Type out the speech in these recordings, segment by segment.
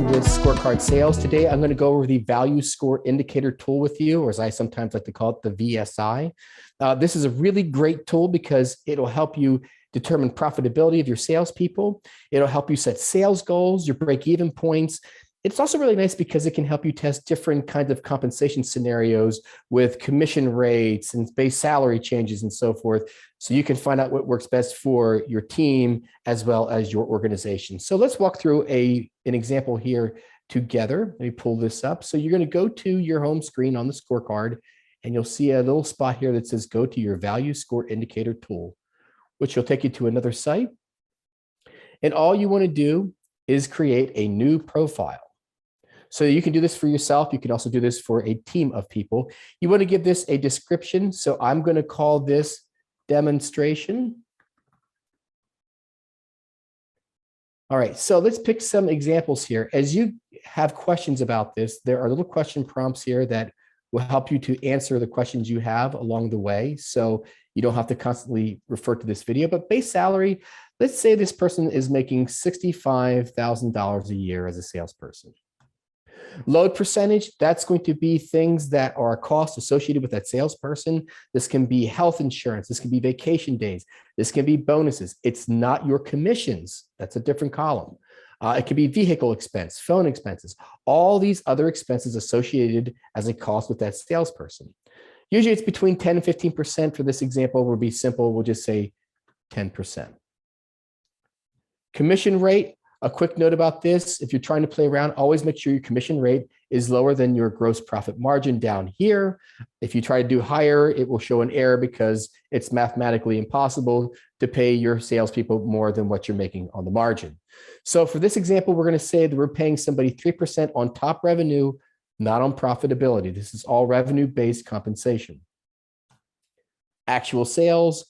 into Scorecard Sales. Today, I'm going to go over the Value Score Indicator tool with you, or as I sometimes like to call it, the VSI. This is a really great tool because it'll help you determine profitability of your salespeople. It'll help you set sales goals, your break-even points. It's also really nice because it can help you test different kinds of compensation scenarios with commission rates and base salary changes and so forth. So you can find out what works best for your team as well as your organization. So let's walk through an example here together. Let me pull this up. So you're going to go to your home screen on the scorecard, and you'll see a little spot here that says go to your Value Score Indicator tool, which will take you to another site. And all you want to do is create a new profile. So you can do this for yourself. You can also do this for a team of people. You want to give this a description. So I'm going to call this demonstration. All right, so let's pick some examples here. As you have questions about this, there are little question prompts here that will help you to answer the questions you have along the way. So you don't have to constantly refer to this video, but base salary, let's say this person is making $65,000 a year as a salesperson. Load percentage, that's going to be things that are costs associated with that salesperson. This can be health insurance. This can be vacation days. This can be bonuses. It's not your commissions. That's a different column. It can be vehicle expense, phone expenses, all these other expenses associated as a cost with that salesperson. Usually it's between 10 and 15%. For this example, we'll be simple. We'll just say 10%. Commission rate. A quick note about this, if you're trying to play around, always make sure your commission rate is lower than your gross profit margin down here. If you try to do higher, it will show an error because it's mathematically impossible to pay your salespeople more than what you're making on the margin. So for this example, we're going to say that we're paying somebody 3% on top revenue, not on profitability. This is all revenue-based compensation. Actual sales.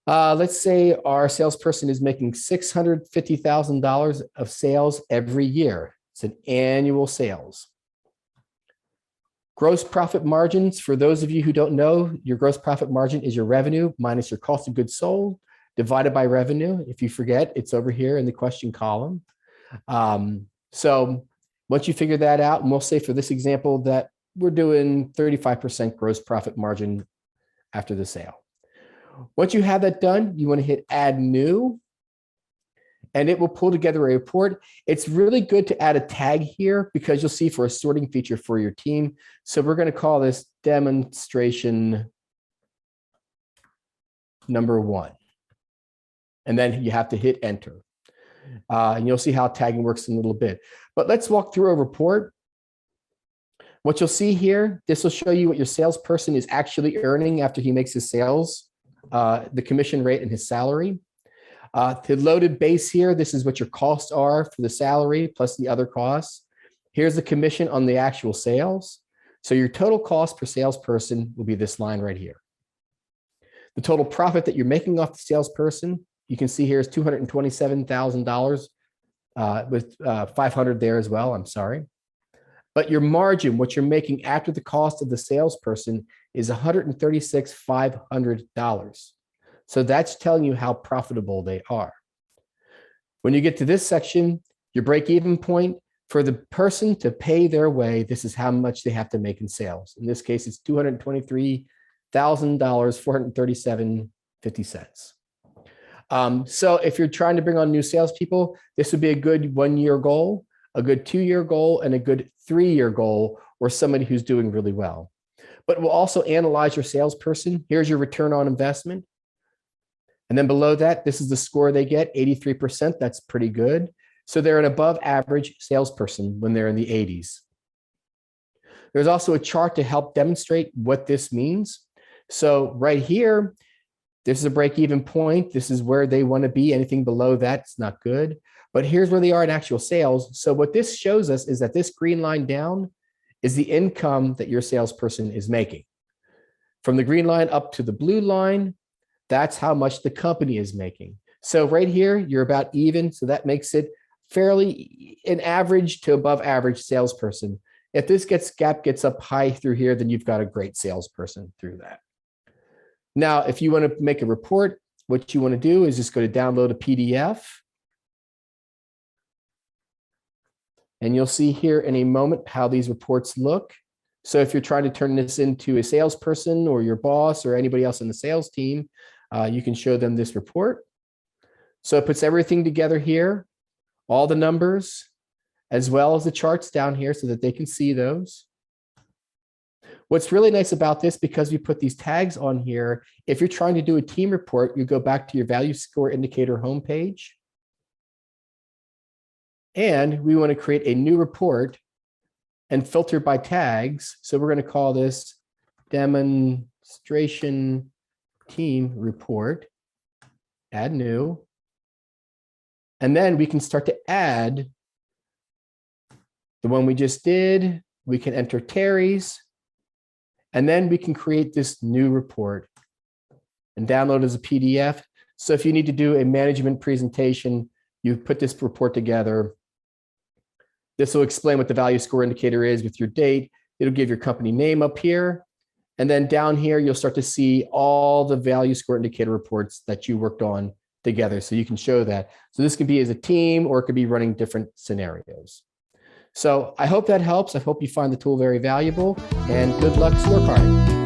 Let's say our salesperson is making $650,000 of sales every year. It's an annual sales. Gross profit margins, for those of you who don't know, your gross profit margin is your revenue minus your cost of goods sold divided by revenue. If you forget, it's over here in the question column. So once you figure that out, and we'll say for this example that we're doing 35% gross profit margin after the sale. Once you have that done, you want to hit add new, and it will pull together a report. It's really good to add a tag here because you'll see for a sorting feature for your team. So we're going to call this demonstration number 1. And then you have to hit enter. And you'll see how tagging works in a little bit. But let's walk through a report. What you'll see here, this will show you what your salesperson is actually earning after he makes his sales. The commission rate and his salary. The loaded base here, this is what your costs are for the salary plus the other costs. Here's the commission on the actual sales. So your total cost per salesperson will be this line right here. The total profit that you're making off the salesperson, you can see here is $227,000 with 500 there as well, I'm sorry. But your margin, what you're making after the cost of the salesperson, is $136,500. So that's telling you how profitable they are. When you get to this section, your break-even point for the person to pay their way, this is how much they have to make in sales. In this case, it's $223,000, $437.50. So if you're trying to bring on new salespeople, this would be a good 1-year goal, a good 2-year goal, and a good 3-year goal, or somebody who's doing really well. But we'll also analyze your salesperson. Here's your return on investment. And then below that, this is the score they get, 83%. That's pretty good. So they're an above average salesperson when they're in the 80s. There's also a chart to help demonstrate what this means. So right here, this is a break-even point. This is where they want to be. Anything below that's not good. But here's where they are in actual sales. So what this shows us is that this green line down is the income that your salesperson is making. From the green line up to the blue line, that's how much the company is making. So right here, you're about even. So that makes it fairly an average to above average salesperson. If this gap gets up high through here, then you've got a great salesperson through that. Now, if you want to make a report, what you want to do is just go to download a PDF. And you'll see here in a moment how these reports look. So if you're trying to turn this into a salesperson or your boss or anybody else in the sales team, you can show them this report. So it puts everything together here, all the numbers, as well as the charts down here so that they can see those. What's really nice about this, because we put these tags on here, if you're trying to do a team report, you go back to your value score indicator homepage. And we want to create a new report and filter by tags. So we're going to call this demonstration team report, add new. And then we can start to add the one we just did. We can enter Terry's, and then we can create this new report and download as a PDF. So if you need to do a management presentation, you put this report together. This will explain what the value score indicator is with your date. It'll give your company name up here. And then down here, you'll start to see all the value score indicator reports that you worked on together. So you can show that. So this can be as a team, or it could be running different scenarios. So I hope that helps. I hope you find the tool very valuable, and good luck scorecarding.